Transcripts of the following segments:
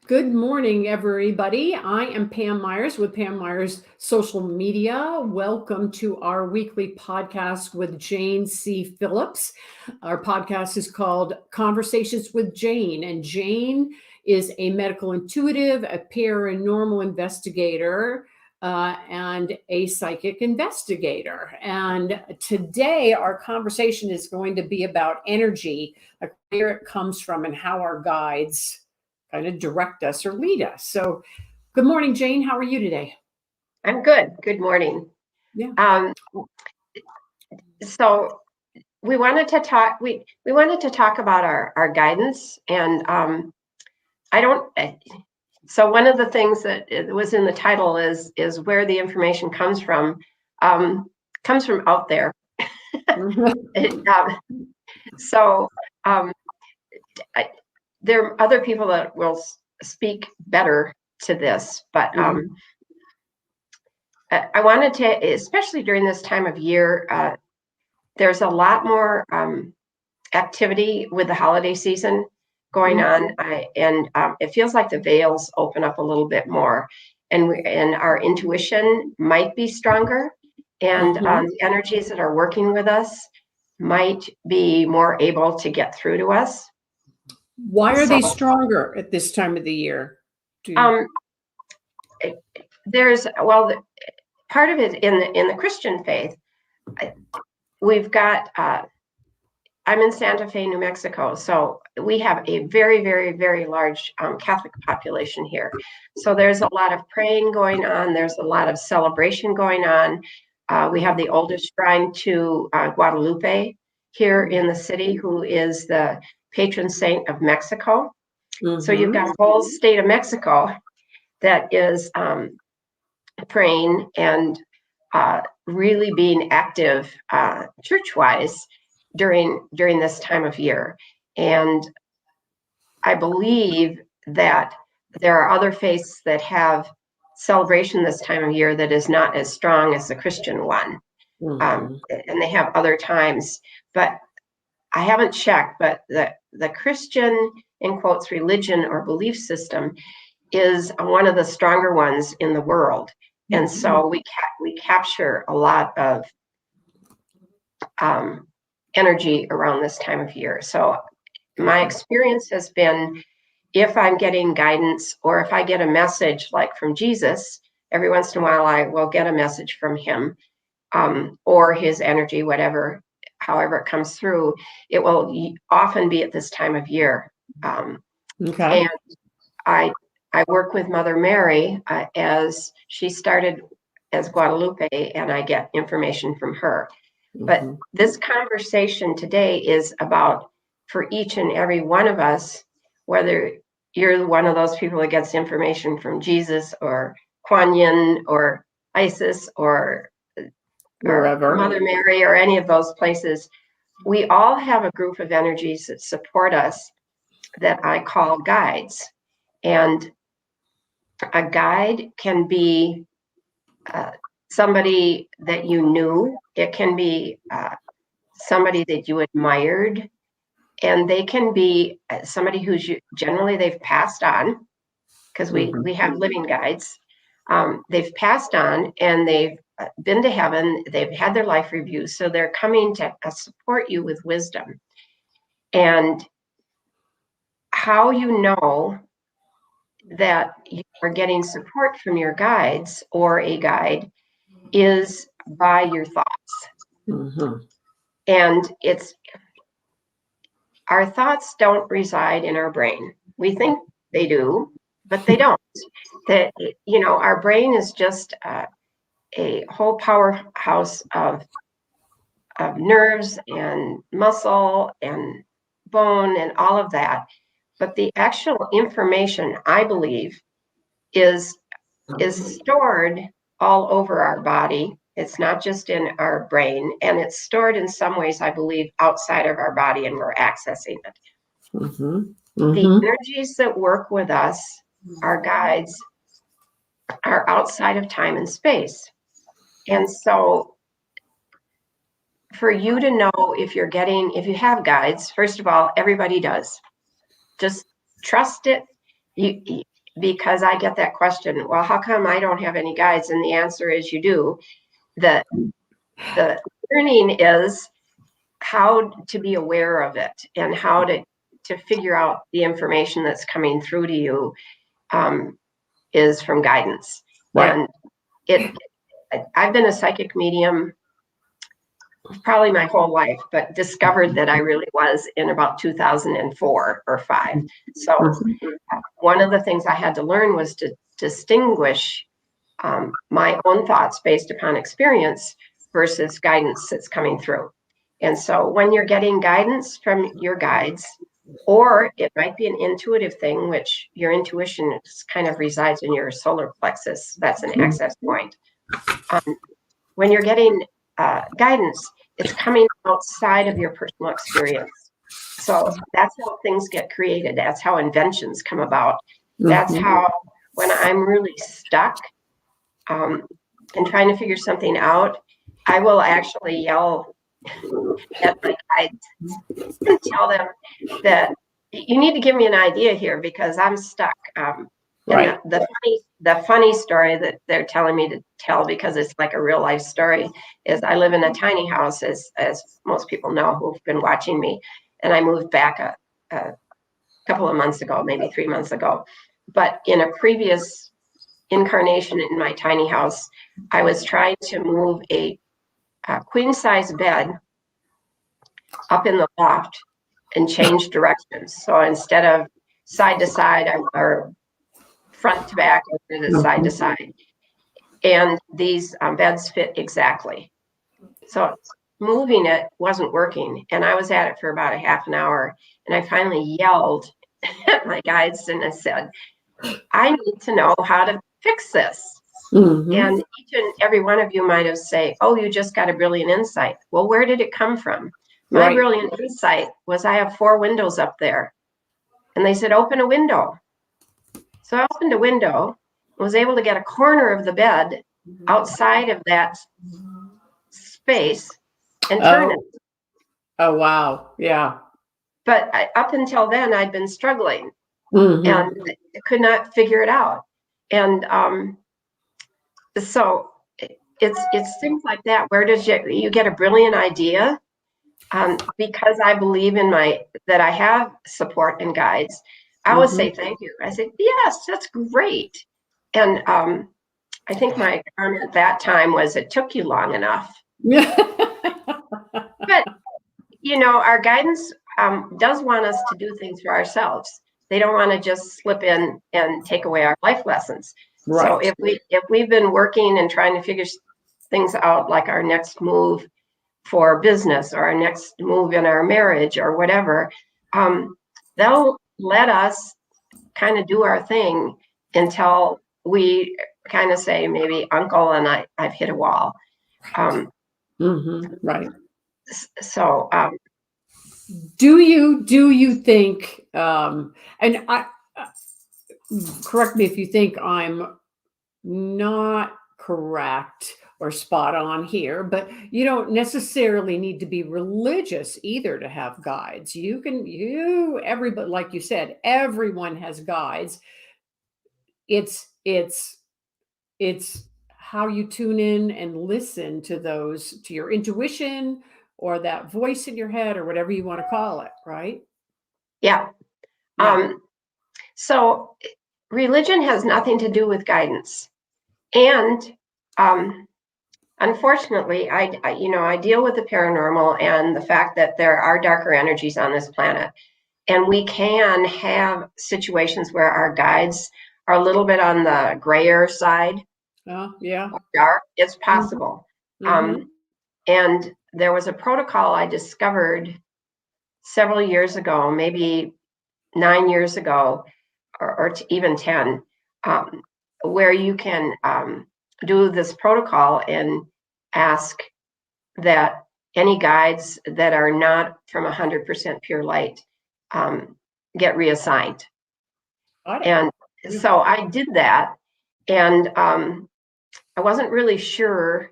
Good morning, everybody. I am Pam Myers with Pam Myers Social Media. Welcome to our weekly podcast with Jane C. Phillips. Our podcast is called Conversations with Jane, and Jane is a medical intuitive, a paranormal investigator, and a psychic investigator. And today, our conversation is going to be about energy, like where it comes from, and how our guides kind of direct us or lead us. So, good morning, Jane. How are you today? I'm good. Good morning. Yeah. So we wanted to talk. We wanted to talk about our guidance, and I don't. So one of the things that was in the title is where the information comes from. Comes from out there. So there are other people that will speak better to this, but I wanted to, especially during this time of year, there's a lot more activity with the holiday season going on, and it feels like the veils open up a little bit more, and our intuition might be stronger, and the energies that are working with us might be more able to get through to us. Why are they stronger at this time of the year? There's part of it in the Christian faith. We've got. I'm in Santa Fe, New Mexico, so we have a very, very, very large Catholic population here. So there's a lot of praying going on. There's a lot of celebration going on. We have the oldest shrine to Guadalupe here in the city, who is the patron saint of Mexico. So you've got a whole state of Mexico that is praying and really being active church-wise during this time of year. And I believe that there are other faiths that have celebration this time of year that is not as strong as the Christian one. And they have other times, but I haven't checked, but the Christian, in quotes, religion or belief system is one of the stronger ones in the world. And so we capture a lot of energy around this time of year. So my experience has been, if I'm getting guidance or if I get a message like from Jesus, every once in a while I will get a message from him or his energy, however it comes through, it will often be at this time of year. And I work with Mother Mary as she started as Guadalupe, and I get information from her. But this conversation today is about, for each and every one of us, whether you're one of those people that gets information from Jesus or Kuan Yin or Isis or wherever, Mother Mary or any of those places, we all have a group of energies that support us that I call guides. And a guide can be somebody that you knew. It can be somebody that you admired, and they can be somebody who's generally they've passed on, because we have living guides. They've passed on and they've been to heaven. They've had their life review, so they're coming to support you with wisdom. And how you know that you are getting support from your guides or a guide is by your thoughts. And our thoughts don't reside in our brain. We think they do, but they don't. That, our brain is just a whole powerhouse of nerves and muscle and bone and all of that. But the actual information, I believe, is stored all over our body. It's not just in our brain, and it's stored in some ways, I believe, outside of our body, and we're accessing it. The energies that work with us, our guides, are outside of time and space. And so for you to know if you have guides, first of all, everybody does. Just trust it. because I get that question, well, how come I don't have any guides? And the answer is you do. The learning is how to be aware of it and how to figure out the information that's coming through to you is from guidance. Right. And I've been a psychic medium probably my whole life, but discovered that I really was in about 2004 or 5. So one of the things I had to learn was to distinguish my own thoughts based upon experience versus guidance that's coming through. And so when you're getting guidance from your guides, or it might be an intuitive thing, which your intuition kind of resides in your solar plexus. That's an access point. When you're getting guidance, it's coming outside of your personal experience. So that's how things get created. That's how inventions come about. That's how, when I'm really stuck and trying to figure something out, I will actually yell at my guides and tell them that you need to give me an idea here because I'm stuck. Right. The funny story that they're telling me to tell, because it's like a real life story, is I live in a tiny house, as most people know who've been watching me, and I moved back a couple of months ago, maybe 3 months ago. But in a previous incarnation in my tiny house, I was trying to move a queen size bed up in the loft and change directions. So instead of side to side or front to back, I did it side to side. And these beds fit exactly. So moving it wasn't working. And I was at it for about a half an hour. And I finally yelled at my guides and I said, I need to know how to fix this. And each and every one of you might have said, oh, you just got a brilliant insight. Well, where did it come from? My brilliant insight was I have 4 windows up there. And they said, open a window. So I opened a window, was able to get a corner of the bed outside of that space and turn it. Oh, wow. Yeah. But up until then, I'd been struggling and could not figure it out. And so it's things like that. Where does you get a brilliant idea? Because I believe in that I have support and guides. I always say thank you. I said, yes, that's great. And I think my comment at that time was, it took you long enough. But, our guidance does want us to do things for ourselves. They don't want to just slip in and take away our life lessons. Right. So if we've been working and trying to figure things out, like our next move for business or our next move in our marriage or whatever, they'll let us kind of do our thing until we kind of say, maybe uncle and I've hit a wall. Right. So do you think, and I correct me if you think I'm not correct or spot on here, but you don't necessarily need to be religious either to have guides. Everybody, like you said, everyone has guides. It's how you tune in and listen to those, to your intuition or that voice in your head or whatever you want to call it, right? Yeah. So religion has nothing to do with guidance. And unfortunately, I deal with the paranormal and the fact that there are darker energies on this planet. And we can have situations where our guides are a little bit on the grayer side. Yeah. Dark. It's possible. And there was a protocol I discovered several years ago, maybe 9 years ago, or even 10, where you can do this protocol and ask that any guides that are not from 100% pure light get reassigned. And so I did that, and I wasn't really sure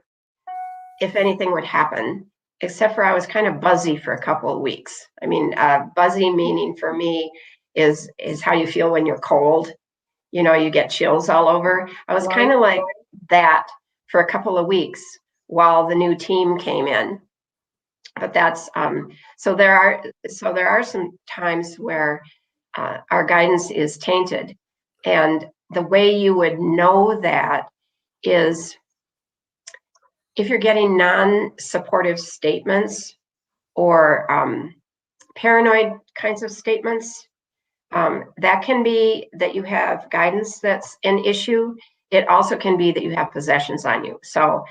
if anything would happen, except for I was kind of buzzy for a couple of weeks. I mean, buzzy meaning for me is how you feel when you're cold. you get chills all over. I was Right. kind of like that for a couple of weeks while the new team came in. But that's so there are some times where our guidance is tainted, and the way you would know that is if you're getting non-supportive statements or paranoid kinds of statements. That can be that you have guidance that's an issue. It also can be that you have possessions on you. So,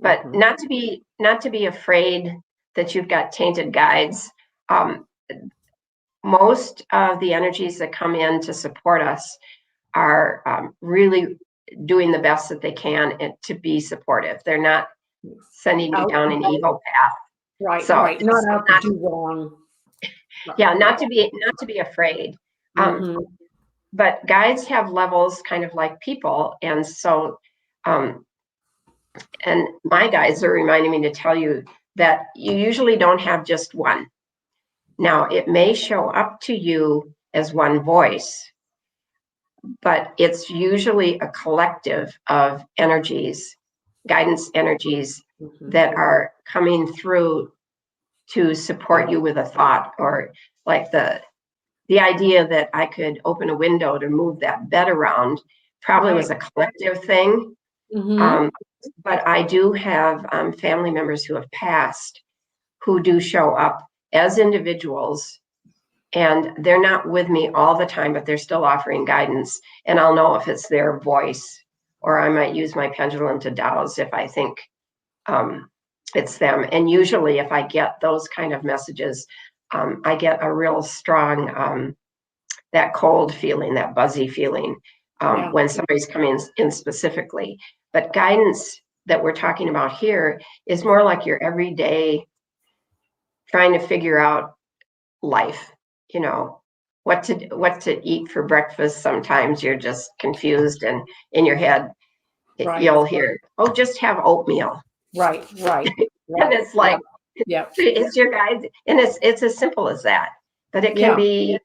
but not to be afraid that you've got tainted guides. Most of the energies that come in to support us are really doing the best that they can to be supportive. They're not sending you down an evil path. Right, so, right. Not out to do wrong. Yeah, not to be afraid. But guides have levels kind of like people. And so, and my guides are reminding me to tell you that you usually don't have just one. Now, it may show up to you as one voice, but it's usually a collective of energies, guidance energies that are coming through to support you with a thought, or like the idea that I could open a window to move that bed around probably was a collective thing. But I do have family members who have passed who do show up as individuals, and they're not with me all the time, but they're still offering guidance. And I'll know if it's their voice, or I might use my pendulum to dowse if I think it's them. And usually if I get those kind of messages, I get a real strong, that cold feeling, that buzzy feeling when somebody's coming in specifically. But guidance that we're talking about here is more like your everyday trying to figure out life, what to eat for breakfast. Sometimes you're just confused, and in your head, you'll hear, oh, just have oatmeal. Right. And it's like, it's your guide. And it's as simple as that, but it can be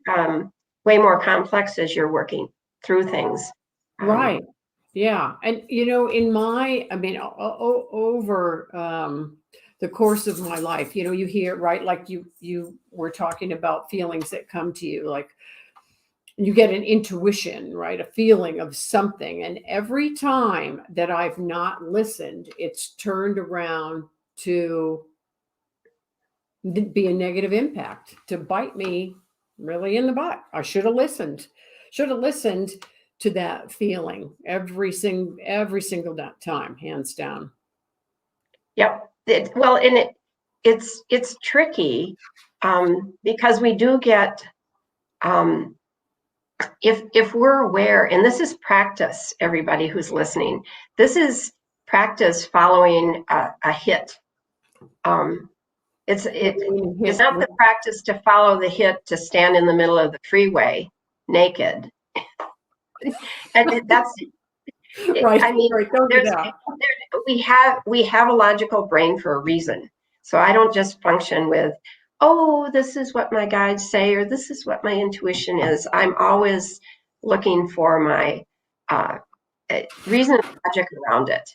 way more complex as you're working through things. Right. Yeah. And, in over the course of my life, you hear, right, like you were talking about feelings that come to you, like you get an intuition, right, a feeling of something. And every time that I've not listened, it's turned around to be a negative impact, to bite me really in the butt. I should have listened to that feeling every single time, hands down. Yep. It's tricky because we do get if we're aware, and this is practice, everybody who's listening, this is practice following a hit. It's not the practice to follow the hit to stand in the middle of the freeway naked. And that's right. I mean, we have a logical brain for a reason. So I don't just function with, oh, this is what my guides say, or this is what my intuition is. I'm always looking for my reason and logic around it.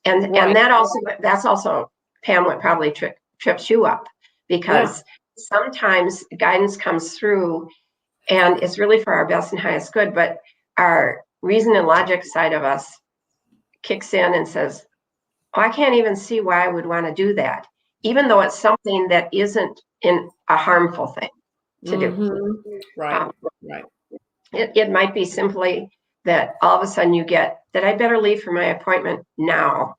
And that's also, Pam, what probably trips you up, because sometimes guidance comes through and it's really for our best and highest good, but our reason and logic side of us kicks in and says, oh, I can't even see why I would want to do that, even though it's something that isn't a harmful thing to do. Right. It might be simply that all of a sudden you get that I better leave for my appointment now.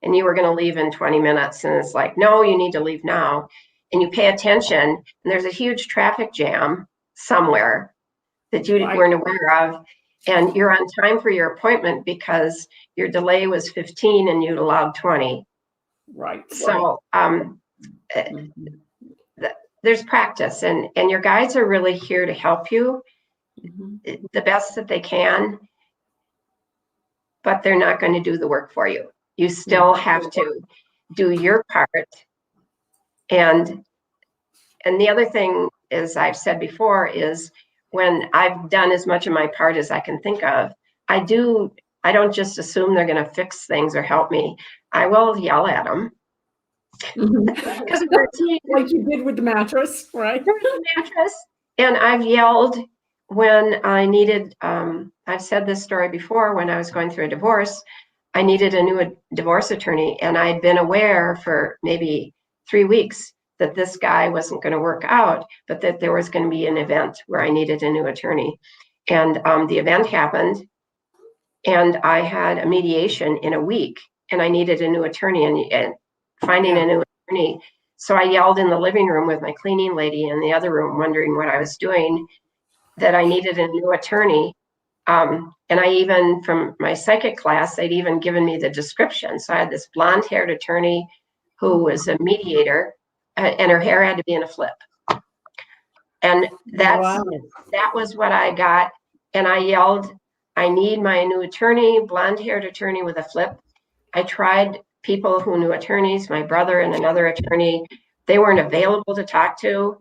And you were going to leave in 20 minutes. And it's like, no, you need to leave now. And you pay attention, and there's a huge traffic jam somewhere that you weren't aware of. And you're on time for your appointment because your delay was 15 and you'd allowed 20. Right. So there's practice, and your guides are really here to help you the best that they can, but they're not going to do the work for you. You still have to do your part. And the other thing, as I've said before, is when I've done as much of my part as I can think of, I don't just assume they're going to fix things or help me. I will yell at them. Because we're a team. Like you did with the mattress, right? The mattress. And I've yelled when I needed, I've said this story before, when I was going through a divorce, I needed a new divorce attorney, and I'd been aware for maybe 3 weeks that this guy wasn't going to work out, but that there was going to be an event where I needed a new attorney. And the event happened, and I had a mediation in a week, and I needed a new attorney, and finding a new attorney. So I yelled in the living room with my cleaning lady in the other room, wondering what I was doing, that I needed a new attorney. And I even, from my psychic class, they'd even given me the description. So I had this blonde-haired attorney who was a mediator, and her hair had to be in a flip. And that was what I got. And I yelled, I need my new attorney, blonde-haired attorney with a flip. I tried people who knew attorneys, my brother and another attorney. They weren't available to talk to.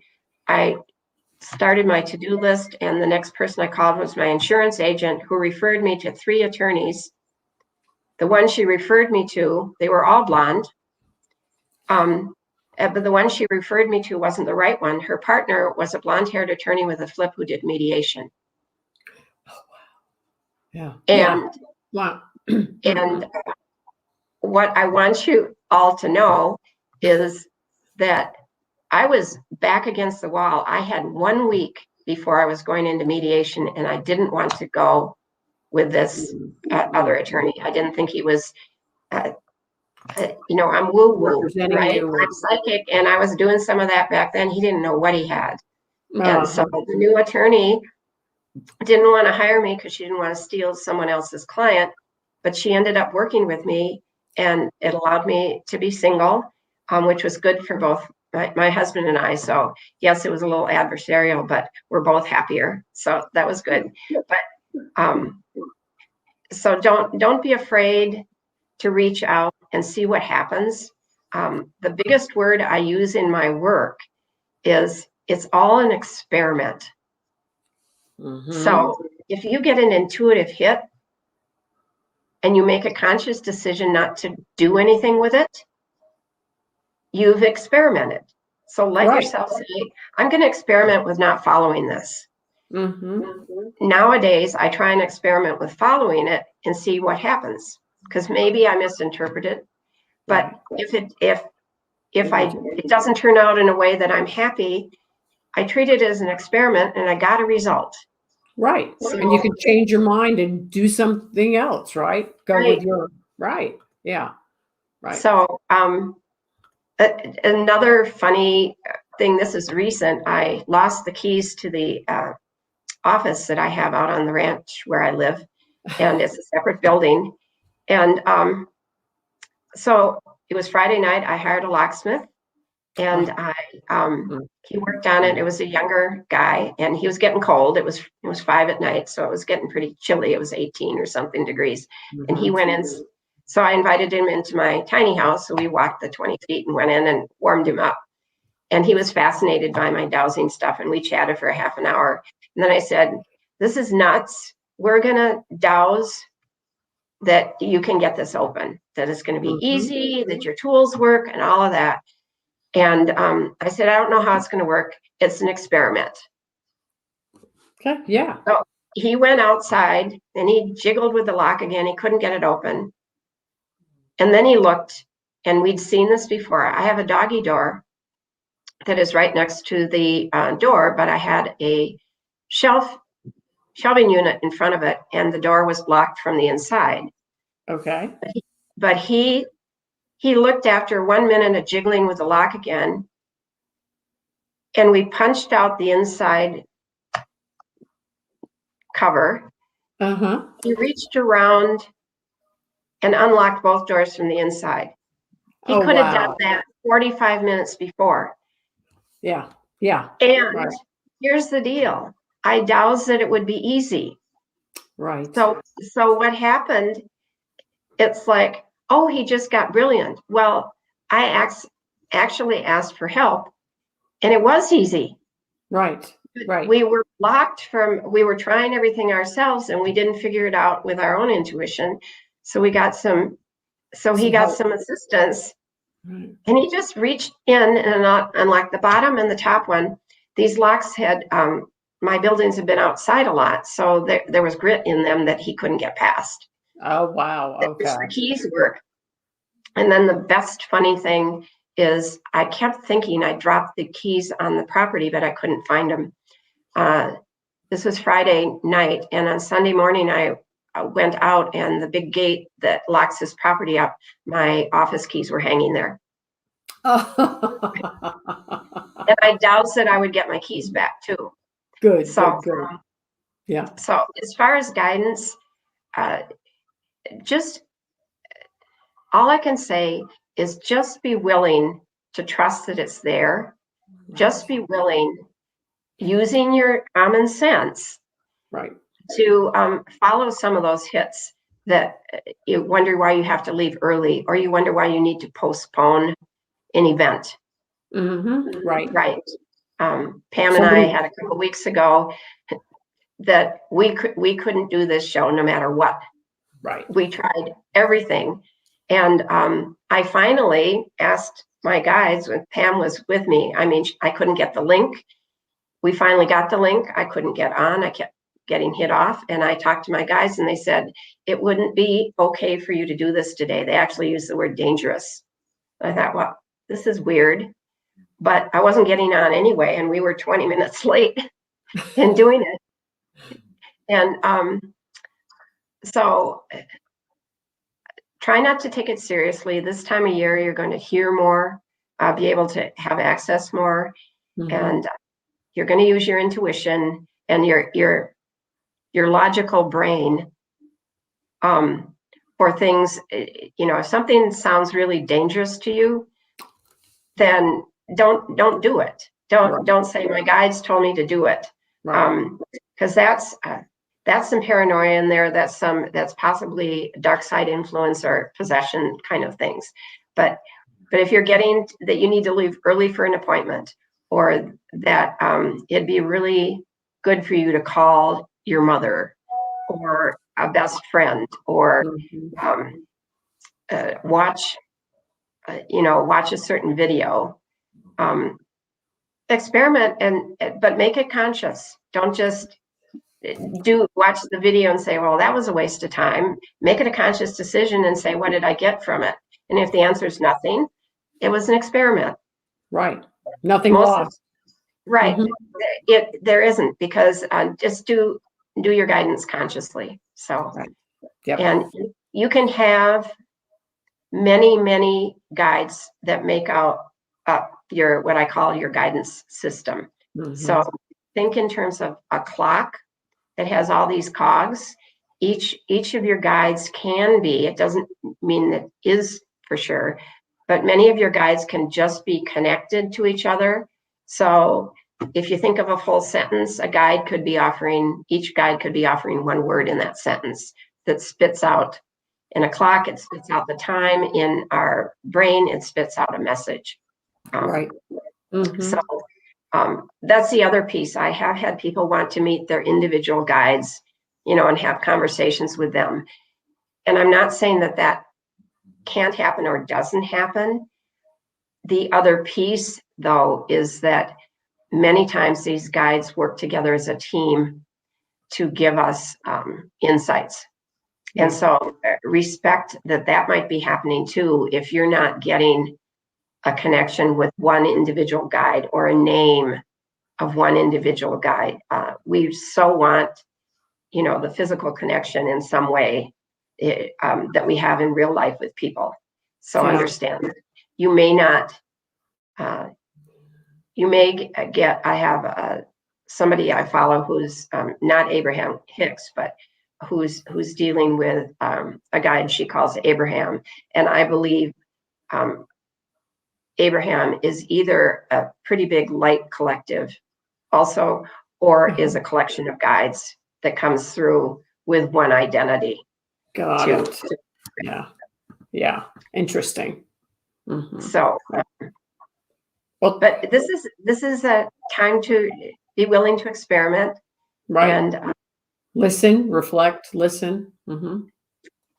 I started my to-do list, and the next person I called was my insurance agent, who referred me to 3 attorneys. The one she referred me to, they were all blonde. But the one she referred me to wasn't the right one. Her partner was a blonde-haired attorney with a flip who did mediation. Oh, wow. And wow. And what I want you all to know is that I was back against the wall. I had 1 week before I was going into mediation, and I didn't want to go with this other attorney. I didn't think he was, I'm woo-woo, right? I'm psychic, and I was doing some of that back then. He didn't know what he had. And so the new attorney didn't want to hire me because she didn't want to steal someone else's client, but she ended up working with me, and it allowed me to be single, which was good for both my husband and I. So yes, it was a little adversarial, but we're both happier. So that was good. But so don't be afraid to reach out and see what happens. The biggest word I use in my work is it's all an experiment. So if you get an intuitive hit and you make a conscious decision not to do anything with it, you've experimented. So let yourself say, I'm going to experiment with not following this. Nowadays, I try and experiment with following it and see what happens, because maybe I misinterpret it. But if it doesn't turn out in a way that I'm happy, I treat it as an experiment, and I got a result. Right. So, and you can change your mind and do something else, right? Go with your, yeah. Right. So another funny thing, this is recent, I lost the keys to the office that I have out on the ranch where I live, and it's a separate building. And so it was Friday night. I hired a locksmith, and he worked on it. It was a younger guy, and he was getting cold. It was 5 p.m, so it was getting pretty chilly. It was 18 or something degrees, and he went in. So I invited him into my tiny house. So we walked the 20 feet and went in and warmed him up. And he was fascinated by my dowsing stuff, and we chatted for a half an hour. And then I said, "This is nuts. We're gonna douse that you can get this open, that it's going to be easy, that your tools work, and all of that." And I said, "I don't know how it's going to work. It's an experiment." Okay. Yeah. So he went outside and he jiggled with the lock again. He couldn't get it open. And then he looked, and we'd seen this before. I have a doggy door that is right next to the door, but I had a shelving unit in front of it, and the door was blocked from the inside. Okay. But he looked after 1 minute of jiggling with the lock again, and we punched out the inside cover. He reached around and unlocked both doors from the inside. He could have done that 45 minutes before. Yeah. And here's the deal. I doused that it would be easy. Right. So what happened, it's like, oh, he just got brilliant. Well, I actually asked for help, and it was easy. Right. We were locked from, we were trying everything ourselves and we didn't figure it out with our own intuition. So he got some assistance, Right. and he just reached in and unlocked the bottom and the top one. These locks had, my buildings had been outside a lot, so there was grit in them that he couldn't get past. Oh, wow. Okay. The keys work. And then the best funny thing is I kept thinking I dropped the keys on the property, but I couldn't find them. This was Friday night, and on Sunday morning, I went out, and the big gate that locks his property up, my office keys were hanging there. And I doubted I would get my keys back too. Good. So, good. Yeah. So as far as guidance, just all I can say is just be willing to trust that it's there. Just be willing, using your common sense, Right, to follow some of those hits that you wonder why you have to leave early, or you wonder why you need to postpone an event. Right. Right. Pam and I had a couple of weeks ago that we couldn't do this show no matter what. Right. We tried everything. And I finally asked my guys, when Pam was with me, I mean, I couldn't get the link. We finally got the link. I couldn't get on. I kept getting hit off. And I talked to my guys and they said, it wouldn't be okay for you to do this today. They actually used the word dangerous. I thought, well, this is weird. But I wasn't getting on anyway. And we were 20 minutes late in doing it. And so try not to take it seriously. This time of year, you're going to hear more, be able to have access more, and you're going to use your intuition and your logical brain for things. You know, if something sounds really dangerous to you, then don't do it. Don't say my guides told me to do it, because that's some paranoia in there. That's possibly dark side influence or possession kind of things. But if you're getting that you need to leave early for an appointment, or that it'd be really good for you to call your mother or a best friend, or watch a certain video, experiment but make it conscious. Don't just watch the video and say, well, that was a waste of time. Make it a conscious decision and say, what did I get from it? And if the answer is nothing, it was an experiment. Right. Nothing lost. Right. There isn't, because just do your guidance consciously. So, and you can have many guides that make up your, what I call your guidance system. So think in terms of a clock that has all these cogs. Each of your guides can be, it doesn't mean that is for sure, but many of your guides can just be connected to each other. So if you think of a full sentence, each guide could be offering one word in that sentence that spits out. In a clock, it spits out the time. In our brain, it spits out a message. So that's the other piece. I have had people want to meet their individual guides, and have conversations with them. And I'm not saying that can't happen or doesn't happen. The other piece, though, is that many times these guides work together as a team to give us insights. And so respect that might be happening too, if you're not getting a connection with one individual guide or a name of one individual guide. We so want, the physical connection in some way that we have in real life with people. So understand that you may not, you may get, I have somebody I follow who's not Abraham Hicks, but who's dealing with a guide she calls Abraham. And I believe Abraham is either a pretty big light collective also, or is a collection of guides that comes through with one identity. Got it. Yeah. Interesting. So, but this is a time to be willing to experiment. Right. And Listen, reflect, listen. and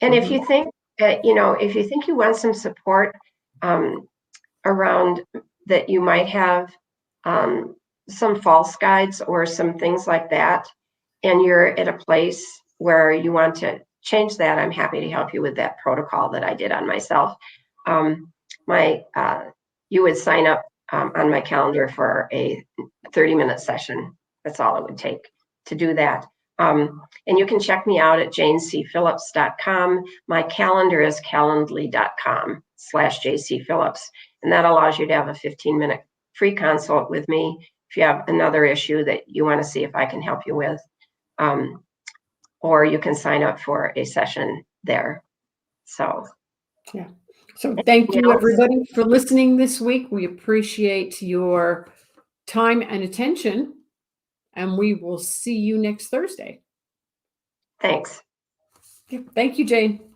if you think that, if you think you want some support around that, you might have some false guides or some things like that, and you're at a place where you want to change that, I'm happy to help you with that protocol that I did on myself. You would sign up on my calendar for a 30-minute session. That's all it would take to do that. And you can check me out at janecphillips.com. My calendar is calendly.com/jcphillips. And that allows you to have a 15-minute free consult with me if you have another issue that you want to see if I can help you with. Or you can sign up for a session there. So, yeah. So thank you, everybody, for listening this week. We appreciate your time and attention, and we will see you next Thursday. Thanks. Thank you, Jane.